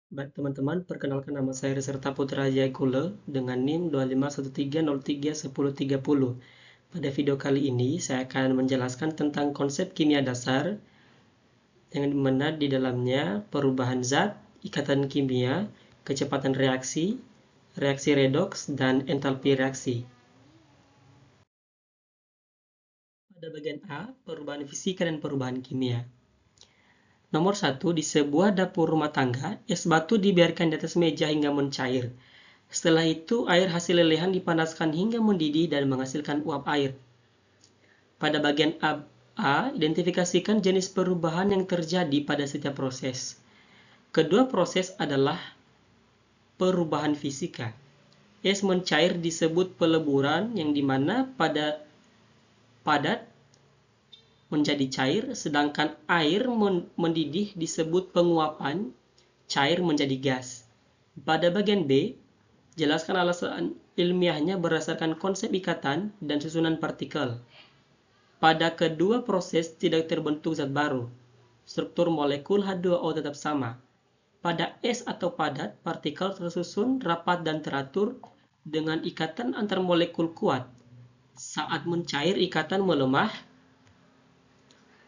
Baik teman-teman, perkenalkan nama saya Reserta Putra Jaikule dengan NIM 2513031030. Pada video kali ini, saya akan menjelaskan tentang konsep kimia dasar yang dimana di dalamnya perubahan zat, ikatan kimia, kecepatan reaksi, reaksi redoks, dan entalpi reaksi. Pada bagian A, perubahan fisika dan perubahan kimia. Nomor 1, di sebuah dapur rumah tangga, es batu dibiarkan di atas meja hingga mencair. Setelah itu, air hasil lelehan dipanaskan hingga mendidih dan menghasilkan uap air. Pada bagian A, identifikasikan jenis perubahan yang terjadi pada setiap proses. Kedua proses adalah perubahan fisika. Es mencair disebut peleburan, yang dimana pada padat menjadi cair, sedangkan air mendidih disebut penguapan, cair menjadi gas. Pada bagian B, jelaskan alasan ilmiahnya berdasarkan konsep ikatan dan susunan partikel. Pada kedua proses tidak terbentuk zat baru. Struktur molekul H2O tetap sama. Pada es atau padat, partikel tersusun rapat dan teratur dengan ikatan antar molekul kuat. Saat mencair, ikatan melemah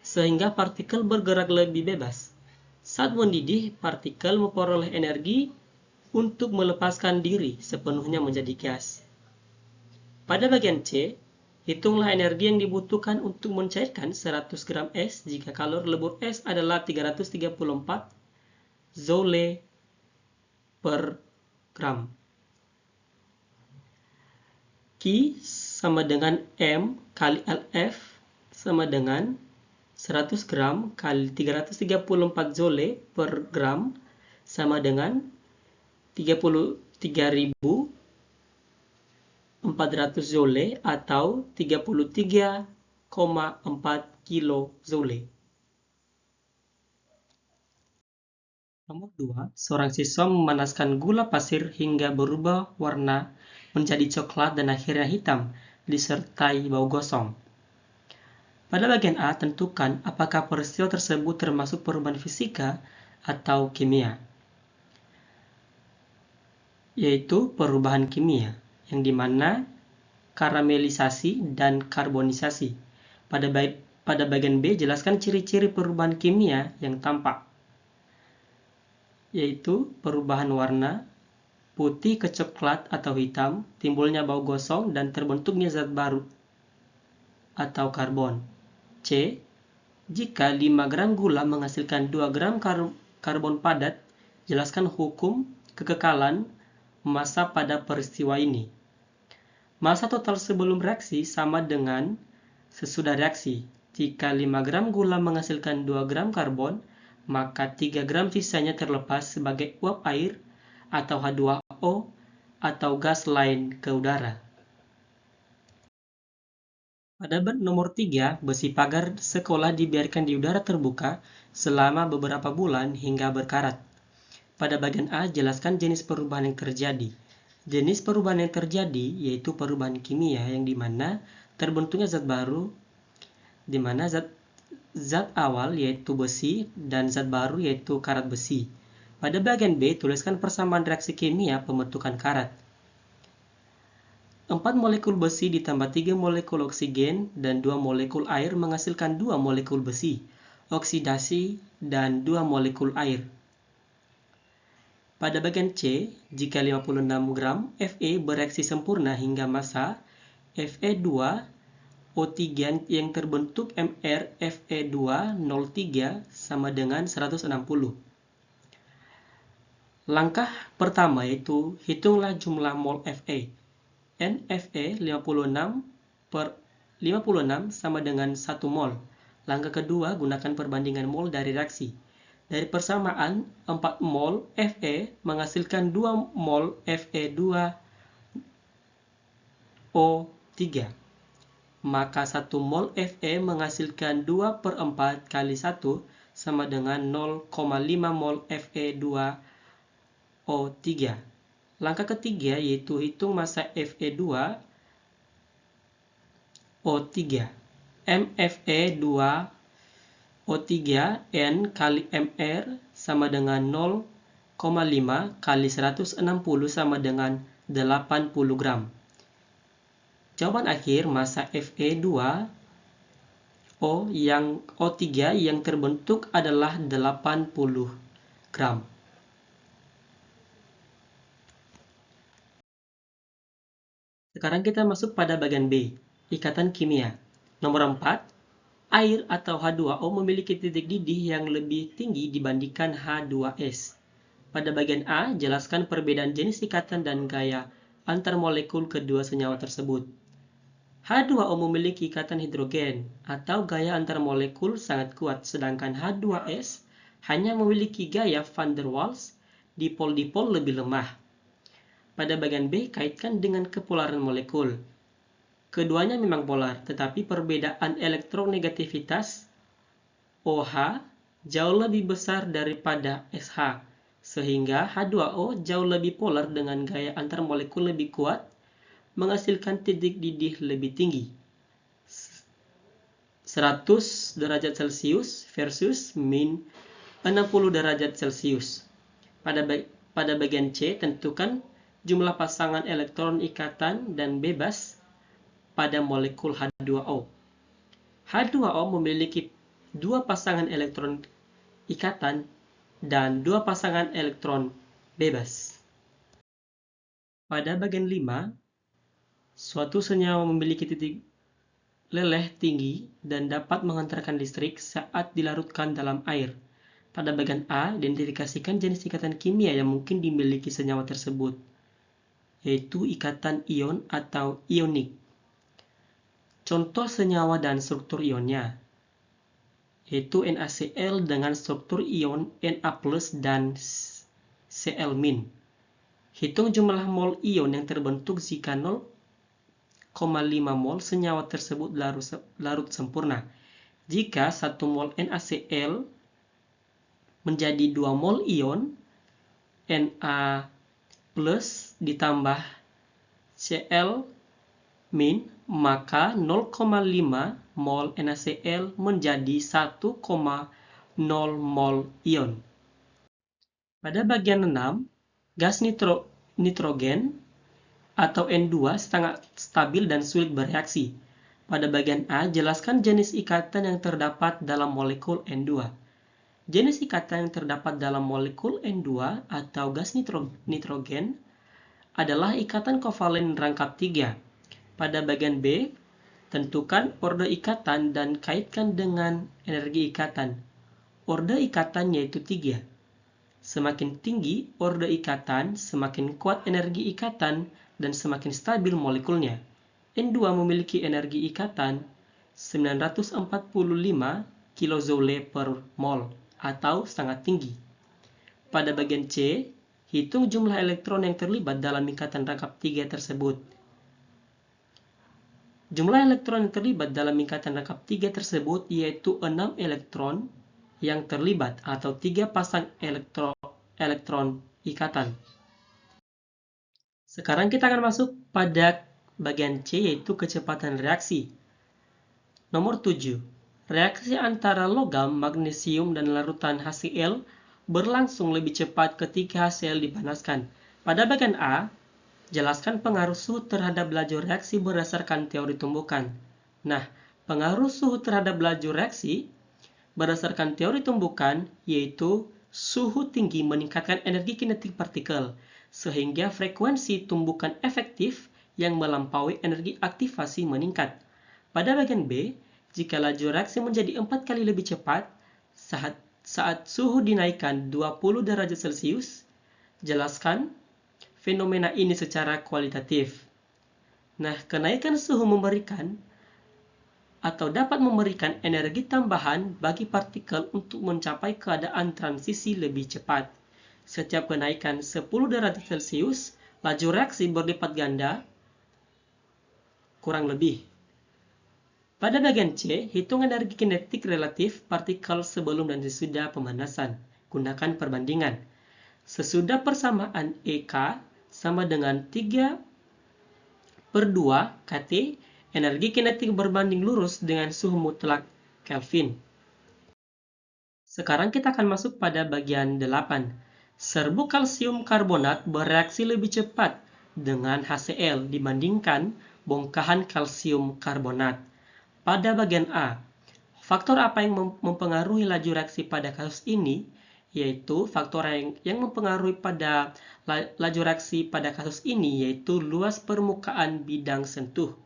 sehingga partikel bergerak lebih bebas. Saat mendidih, partikel memperoleh energi untuk melepaskan diri sepenuhnya menjadi gas. Pada bagian C, hitunglah energi yang dibutuhkan untuk mencairkan 100 gram es jika kalori lebur es adalah 334 Joule per gram. Q sama dengan M kali LF sama dengan 100 gram kali 334 Joule per gram sama dengan 33.400 Joule atau 33,4 kilojoule. Nomor 2, seorang siswa memanaskan gula pasir hingga berubah warna menjadi coklat dan akhirnya hitam, disertai bau gosong. Pada bagian A, tentukan apakah peristiwa tersebut termasuk perubahan fisika atau kimia, yaitu perubahan kimia, yang dimana karamelisasi dan karbonisasi. Pada bagian B, jelaskan ciri-ciri perubahan kimia yang tampak, yaitu perubahan warna, putih ke coklat atau hitam, timbulnya bau gosong, dan terbentuknya zat baru atau karbon. C. Jika 5 gram gula menghasilkan 2 gram karbon padat, jelaskan hukum kekekalan massa pada peristiwa ini. Massa total sebelum reaksi sama dengan sesudah reaksi. Jika 5 gram gula menghasilkan 2 gram karbon, maka 3 gram sisanya terlepas sebagai uap air atau H2O atau gas lain ke udara. Pada bab nomor 3, besi pagar sekolah dibiarkan di udara terbuka selama beberapa bulan hingga berkarat. Pada bagian A, jelaskan jenis perubahan yang terjadi. Jenis perubahan yang terjadi yaitu perubahan kimia, yang dimana terbentuknya zat baru, dimana zat awal yaitu besi dan zat baru yaitu karat besi. Pada bagian B, tuliskan persamaan reaksi kimia pembentukan karat. 4 molekul besi ditambah 3 molekul oksigen dan 2 molekul air menghasilkan 2 molekul besi, oksidasi, dan 2 molekul air. Pada bagian C, jika 56 gram Fe bereaksi sempurna hingga massa Fe2O3 yang terbentuk Mr Fe2O3 sama dengan 160. Langkah pertama yaitu hitunglah jumlah mol Fe. NFe 56 sama dengan 1 mol. Langkah kedua, gunakan perbandingan mol dari reaksi. Dari persamaan, 4 mol Fe menghasilkan 2 mol Fe2O3. Maka 1 mol Fe menghasilkan 2/4 kali 1 sama dengan 0,5 mol Fe2O3. Langkah ketiga yaitu hitung massa Fe2O3. Mfe2O3 N kali Mr sama dengan 0,5 kali 160 sama dengan 80 gram. Jawaban akhir massa Fe2O3 yang terbentuk adalah 80 gram. Sekarang kita masuk pada bagian B, ikatan kimia. Nomor 4, air atau H2O memiliki titik didih yang lebih tinggi dibandingkan H2S. Pada bagian A, jelaskan perbedaan jenis ikatan dan gaya antar molekul kedua senyawa tersebut. H2O memiliki ikatan hidrogen atau gaya antar molekul sangat kuat, sedangkan H2S hanya memiliki gaya van der Waals, dipol-dipol lebih lemah. Pada bagian B, kaitkan dengan kepolaran molekul. Keduanya memang polar, tetapi perbedaan elektronegativitas OH jauh lebih besar daripada SH, sehingga H2O jauh lebih polar dengan gaya antar molekul lebih kuat, menghasilkan titik didih lebih tinggi. 100 derajat Celcius versus min 60 derajat Celcius. Pada bagian C, tentukan jumlah pasangan elektron ikatan dan bebas pada molekul H2O. H2O memiliki 2 pasangan elektron ikatan dan 2 pasangan elektron bebas. Pada bagian 5, suatu senyawa memiliki titik leleh tinggi dan dapat menghantarkan listrik saat dilarutkan dalam air. Pada bagian A, identifikasikan jenis ikatan kimia yang mungkin dimiliki senyawa tersebut, yaitu ikatan ion atau ionik. Contoh senyawa dan struktur ionnya, yaitu NaCl dengan struktur ion Na+ dan Cl-. Hitung jumlah mol ion yang terbentuk jika 0,5 mol senyawa tersebut larut sempurna. Jika 1 mol NaCl menjadi 2 mol ion Na+ ditambah Cl-, maka 0,5 mol NaCl menjadi 1,0 mol ion. Pada bagian 6, gas nitrogen atau N2 sangat stabil dan sulit bereaksi. Pada bagian A, jelaskan jenis ikatan yang terdapat dalam molekul N2. Jenis ikatan yang terdapat dalam molekul N2 atau gas nitrogen adalah ikatan kovalen rangkap 3. Pada bagian B, tentukan orde ikatan dan kaitkan dengan energi ikatan. Orde ikatan yaitu 3. Semakin tinggi orde ikatan, semakin kuat energi ikatan dan semakin stabil molekulnya. N2 memiliki energi ikatan 945 kJ per mol atau sangat tinggi. Pada bagian C, hitung jumlah elektron yang terlibat dalam ikatan rangkap 3 tersebut. Jumlah elektron yang terlibat dalam ikatan rangkap 3 tersebut yaitu 6 elektron yang terlibat atau 3 pasang elektron ikatan. Sekarang kita akan masuk pada bagian C, yaitu kecepatan reaksi. Nomor 7. Reaksi antara logam, magnesium, dan larutan HCl berlangsung lebih cepat ketika HCl dipanaskan. Pada bagian A, jelaskan pengaruh suhu terhadap laju reaksi berdasarkan teori tumbukan. Nah, pengaruh suhu terhadap laju reaksi berdasarkan teori tumbukan yaitu suhu tinggi meningkatkan energi kinetik partikel, sehingga frekuensi tumbukan efektif yang melampaui energi aktivasi meningkat. Pada bagian B, jika laju reaksi menjadi 4 kali lebih cepat saat suhu dinaikkan 20 derajat Celcius, jelaskan fenomena ini secara kualitatif. Nah, kenaikan suhu dapat memberikan energi tambahan bagi partikel untuk mencapai keadaan transisi lebih cepat. Setiap kenaikan 10 derajat Celcius, laju reaksi berlipat ganda kurang lebih. Pada bagian C, hitung energi kinetik relatif partikel sebelum dan sesudah pemanasan. Gunakan perbandingan. Sesudah persamaan EK sama dengan 3/2 kT, energi kinetik berbanding lurus dengan suhu mutlak Kelvin. Sekarang kita akan masuk pada bagian 8. Serbuk kalsium karbonat bereaksi lebih cepat dengan HCl dibandingkan bongkahan kalsium karbonat. Pada bagian A, faktor apa yang mempengaruhi laju reaksi pada kasus ini? Yaitu faktor yang mempengaruhi pada laju reaksi pada kasus ini yaitu luas permukaan bidang sentuh.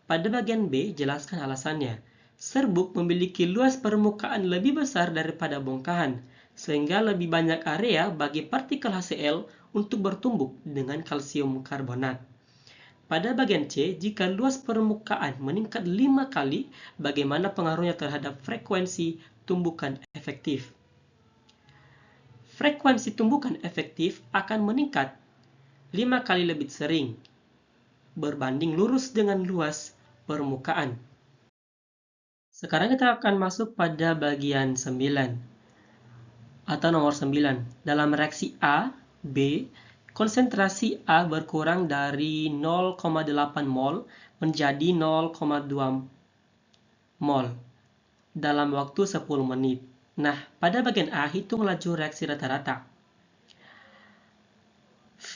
Pada bagian B, jelaskan alasannya. Serbuk memiliki luas permukaan lebih besar daripada bongkahan, sehingga lebih banyak area bagi partikel HCl untuk bertumbuk dengan kalsium karbonat. Pada bagian C, jika luas permukaan meningkat 5 kali, bagaimana pengaruhnya terhadap frekuensi tumbukan efektif? Frekuensi tumbukan efektif akan meningkat 5 kali lebih sering, berbanding lurus dengan luas permukaan. Sekarang kita akan masuk pada bagian 9 atau nomor 9. Dalam reaksi A, B, konsentrasi A berkurang dari 0,8 mol menjadi 0,2 mol dalam waktu 10 menit. Nah, pada bagian A, hitung laju reaksi rata-rata. V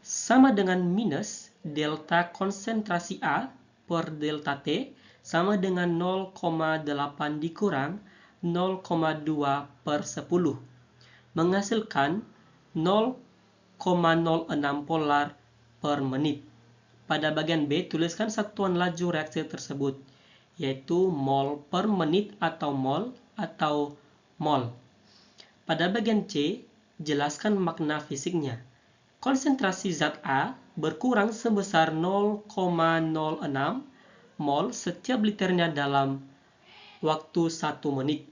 sama dengan minus delta konsentrasi A per delta T sama dengan 0,8 dikurang 0,2 per 10, menghasilkan 0,06 polar per menit. Pada bagian B, tuliskan satuan laju reaksi tersebut, yaitu mol per menit atau mol. Pada bagian C, jelaskan makna fisiknya. Konsentrasi zat A berkurang sebesar 0,06 mol setiap liternya dalam waktu 1 menit.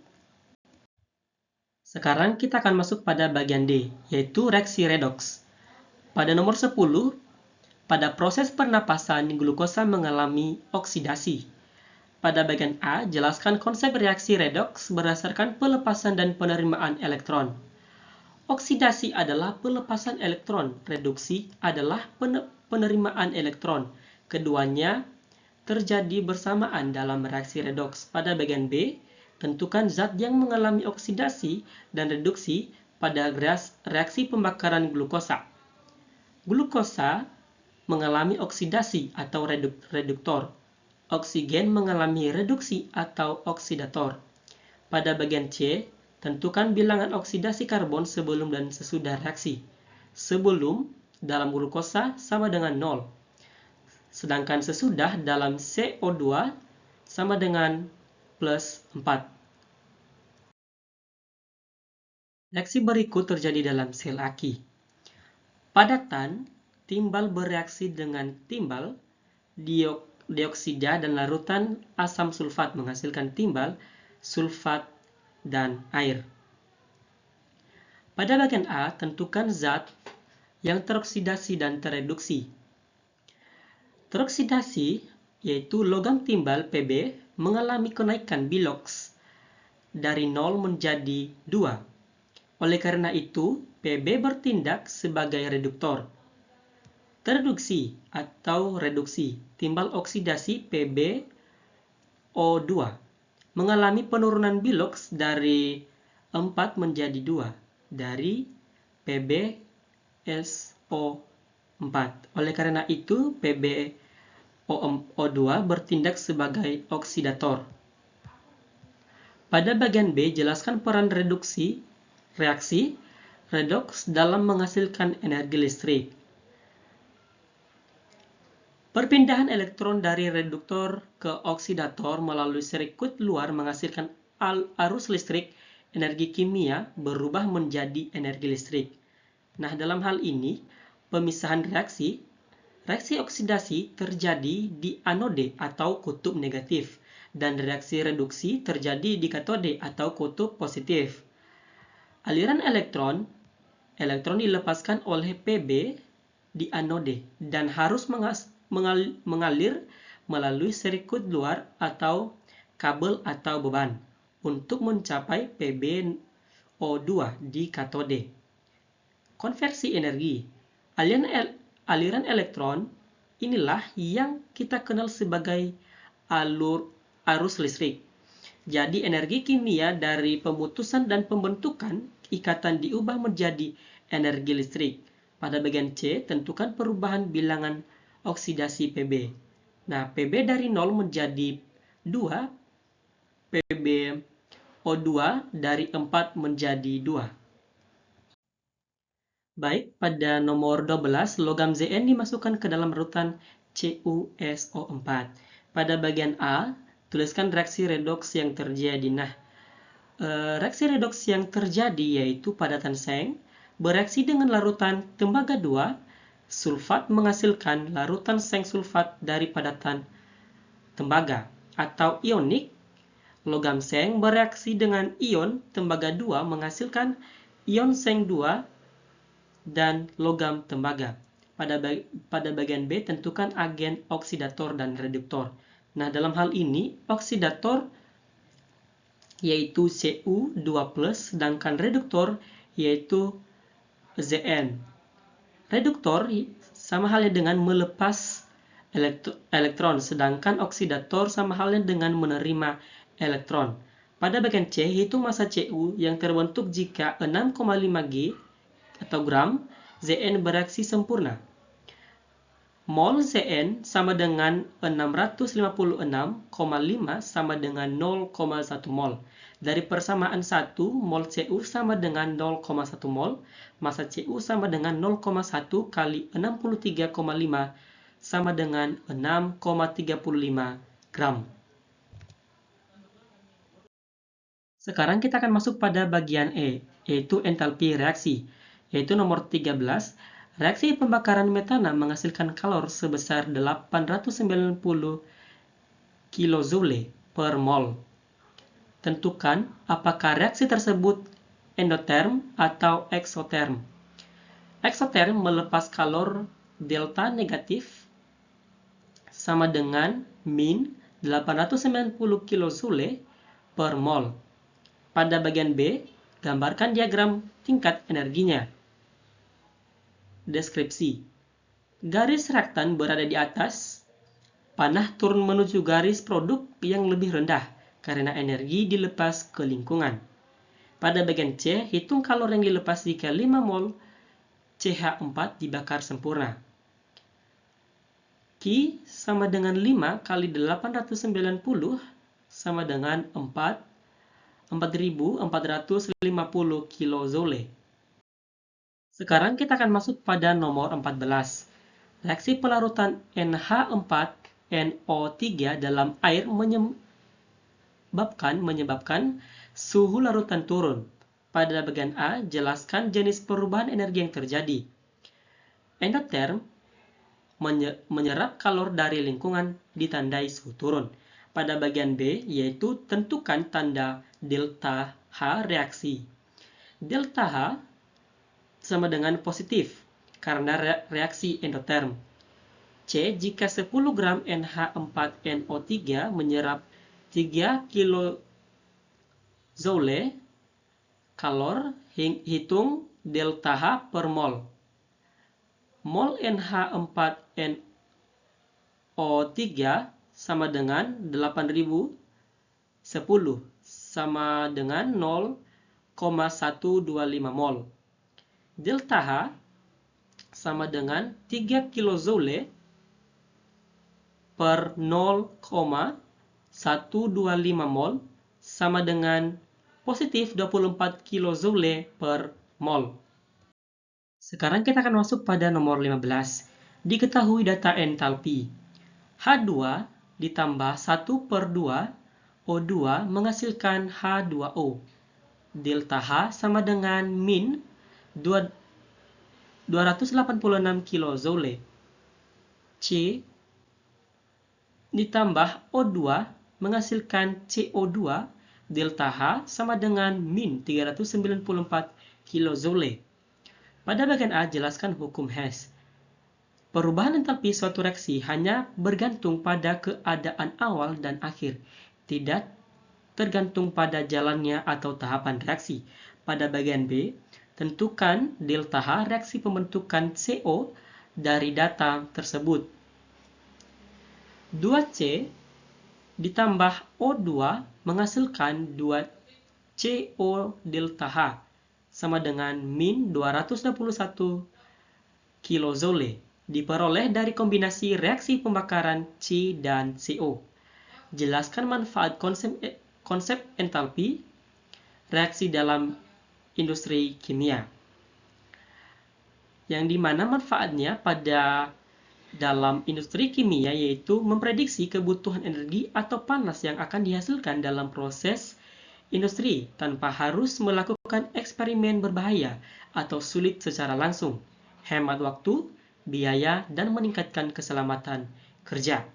Sekarang kita akan masuk pada bagian D, yaitu reaksi redoks. Pada nomor 10, pada proses pernapasan glukosa mengalami oksidasi. Pada bagian A, jelaskan konsep reaksi redoks berdasarkan pelepasan dan penerimaan elektron. Oksidasi adalah pelepasan elektron, reduksi adalah penerimaan elektron. Keduanya terjadi bersamaan dalam reaksi redoks. Pada bagian B, tentukan zat yang mengalami oksidasi dan reduksi pada reaksi pembakaran glukosa. Glukosa mengalami oksidasi atau reduktor. Oksigen mengalami reduksi atau oksidator. Pada bagian C, tentukan bilangan oksidasi karbon sebelum dan sesudah reaksi. Sebelum dalam glukosa sama dengan 0. Sedangkan sesudah dalam CO2 sama dengan plus 4. Reaksi berikut terjadi dalam sel aki. Padatan timbal bereaksi dengan timbal, dioksida dan larutan asam sulfat menghasilkan timbal, sulfat, dan air. Pada bagian A, tentukan zat yang teroksidasi dan tereduksi. Teroksidasi yaitu logam timbal Pb mengalami kenaikan biloks dari 0 menjadi 2. Oleh karena itu, Pb bertindak sebagai reduktor. Tereduksi atau reduksi timbal oksidasi PbO2 mengalami penurunan biloks dari 4 menjadi 2 dari PbSO4. Oleh karena itu, PbO2 bertindak sebagai oksidator. Pada bagian B, jelaskan peran reaksi redoks dalam menghasilkan energi listrik. Perpindahan elektron dari reduktor ke oksidator melalui sirkuit luar menghasilkan arus listrik. Energi kimia berubah menjadi energi listrik. Nah, dalam hal ini, pemisahan reaksi oksidasi terjadi di anode atau kutub negatif, dan reaksi reduksi terjadi di katode atau kutub positif. Aliran elektron dilepaskan oleh Pb di anode dan harus mengalir melalui sirkuit luar atau kabel atau beban untuk mencapai PbO2 di katode. Konversi energi. Aliran elektron inilah yang kita kenal sebagai arus listrik. Jadi energi kimia dari pemutusan dan pembentukan ikatan diubah menjadi energi listrik. Pada bagian C, tentukan perubahan bilangan oksidasi Pb. Nah, Pb dari 0 menjadi 2, Pb O2 dari 4 menjadi 2. Baik, pada nomor 12, logam Zn dimasukkan ke dalam rutan CuSO4. Pada bagian A, tuliskan reaksi redoks yang terjadi. Nah, reaksi redoks yang terjadi yaitu padatan seng bereaksi dengan larutan tembaga 2, sulfat menghasilkan larutan seng sulfat dari padatan tembaga, atau ionik. Logam seng bereaksi dengan ion tembaga 2 menghasilkan ion seng 2 dan logam tembaga. Pada bagian B, tentukan agen oksidator dan reduktor. Nah, dalam hal ini, oksidator yaitu Cu2+, sedangkan reduktor yaitu Zn. Reduktor sama halnya dengan melepas elektron, sedangkan oksidator sama halnya dengan menerima elektron. Pada bagian C, hitung massa Cu yang terbentuk jika 6,5 G atau gram Zn bereaksi sempurna. Mol Zn sama dengan 656,5 sama dengan 0,1 mol. Dari persamaan 1, mol Cu sama dengan 0,1 mol, massa Cu sama dengan 0,1 kali 63,5 sama dengan 6,35 gram. Sekarang kita akan masuk pada bagian E, yaitu entalpi reaksi, yaitu nomor 13. Reaksi pembakaran metana menghasilkan kalor sebesar 890 kJ per mol. Tentukan apakah reaksi tersebut endoterm atau eksoterm. Eksoterm melepas kalor delta negatif sama dengan min 890 kJ per mol. Pada bagian B, gambarkan diagram tingkat energinya. Deskripsi. Garis reaktan berada di atas, panah turun menuju garis produk yang lebih rendah karena energi dilepas ke lingkungan. Pada bagian C, hitung kalor yang dilepas jika 5 mol CH4 dibakar sempurna. Q sama dengan 5 kali 890 sama dengan 4.450 kJ. Sekarang kita akan masuk pada nomor 14. Reaksi pelarutan NH4NO3 dalam air menyebabkan suhu larutan turun. Pada bagian A, jelaskan jenis perubahan energi yang terjadi. Endotherm menyerap kalor dari lingkungan ditandai suhu turun. Pada bagian B, yaitu tentukan tanda delta H reaksi. Delta H sama dengan positif karena reaksi endotherm. C, jika 10 gram NH4NO3 menyerap 3 kJ kalor, hitung delta H per mol. Mol NH4NO3 sama dengan 8010 sama dengan 0,125 mol. Delta H sama dengan 3 kJ per 0,125 mol sama dengan positif 24 kJ per mol. Sekarang kita akan masuk pada nomor 15. Diketahui data entalpi. H2 ditambah 1 per 2 O2 menghasilkan H2O. Delta H sama dengan min 286 kJ. C ditambah O2 menghasilkan CO2. Delta H sama dengan min 394 kJ. Pada bagian A, jelaskan hukum Hess. Perubahan entalpi suatu reaksi hanya bergantung pada keadaan awal dan akhir, tidak tergantung pada jalannya atau tahapan reaksi. Pada bagian B, tentukan delta H reaksi pembentukan CO dari data tersebut. 2C ditambah O2 menghasilkan 2CO delta H sama dengan min 221 kilojoule diperoleh dari kombinasi reaksi pembakaran C dan CO. Jelaskan manfaat konsep entalpi reaksi dalam industri kimia. Yang dimana manfaatnya pada dalam industri kimia yaitu memprediksi kebutuhan energi atau panas yang akan dihasilkan dalam proses industri tanpa harus melakukan eksperimen berbahaya atau sulit secara langsung, hemat waktu, biaya, dan meningkatkan keselamatan kerja.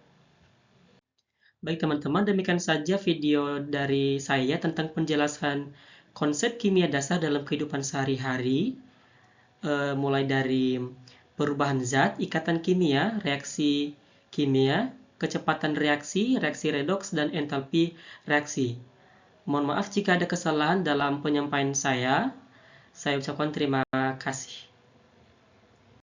Baik teman-teman, demikian saja video dari saya tentang penjelasan konsep kimia dasar dalam kehidupan sehari-hari, mulai dari perubahan zat, ikatan kimia, reaksi kimia, kecepatan reaksi, reaksi redoks, dan entalpi reaksi. Mohon maaf jika ada kesalahan dalam penyampaian saya. Saya ucapkan terima kasih.